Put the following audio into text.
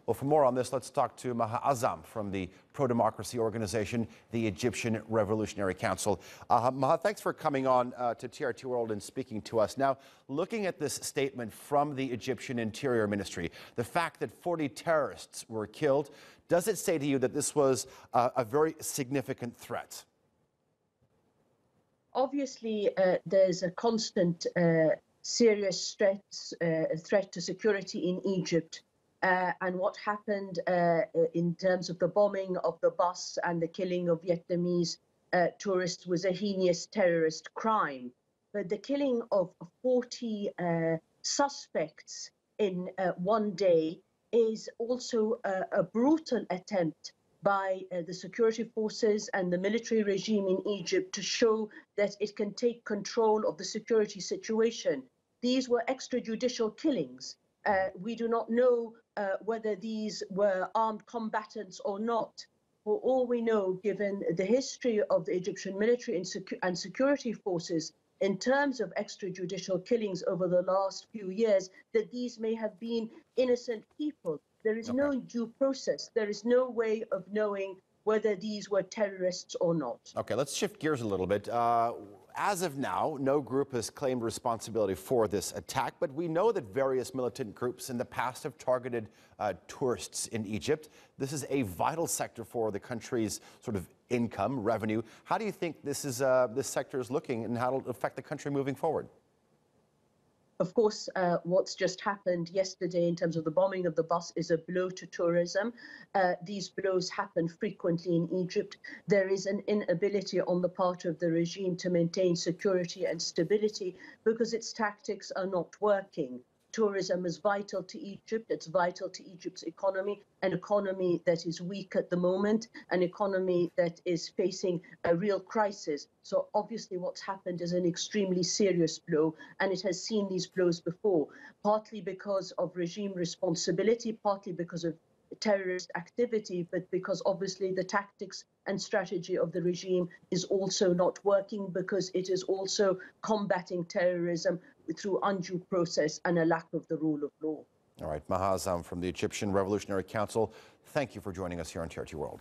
Well, for more on this, let's talk to Maha Azzam from the pro-democracy organization, the Egyptian Revolutionary Council. Maha, thanks for coming on to TRT World and speaking to us. Now, looking at this statement from the Egyptian Interior Ministry, the fact that 40 terrorists were killed, does it say to you that this was a very significant threat? Obviously, there's a constant serious threat to security in Egypt. And what happened in terms of the bombing of the bus and the killing of Vietnamese tourists was a heinous terrorist crime. But the killing of 40 suspects in one day is also a brutal attempt by the security forces and the military regime in Egypt to show that it can take control of the security situation. These were extrajudicial killings. We do not know whether these were armed combatants or not. For all we know, given the history of the Egyptian military and security forces in terms of extrajudicial killings over the last few years, that these may have been innocent people. There is no due process. There is no way of knowing whether these were terrorists or not. Okay, let's shift gears a little bit. As of now, no group has claimed responsibility for this attack, but we know that various militant groups in the past have targeted tourists in Egypt. This is a vital sector for the country's sort of income, revenue. How do you think this sector is looking and how it'll affect the country moving forward? Of course, what's just happened yesterday in terms of the bombing of the bus is a blow to tourism. These blows happen frequently in Egypt. There is an inability on the part of the regime to maintain security and stability because its tactics are not working. Tourism is vital to Egypt. It's vital to Egypt's economy, an economy that is weak at the moment, an economy that is facing a real crisis. So obviously what's happened is an extremely serious blow, and it has seen these blows before, partly because of regime responsibility, partly because of terrorist activity, but because obviously the tactics and strategy of the regime is also not working because it is also combating terrorism through undue process and a lack of the rule of law. All right, Maha Azzam from the Egyptian Revolutionary Council, thank you for joining us here on TRT World.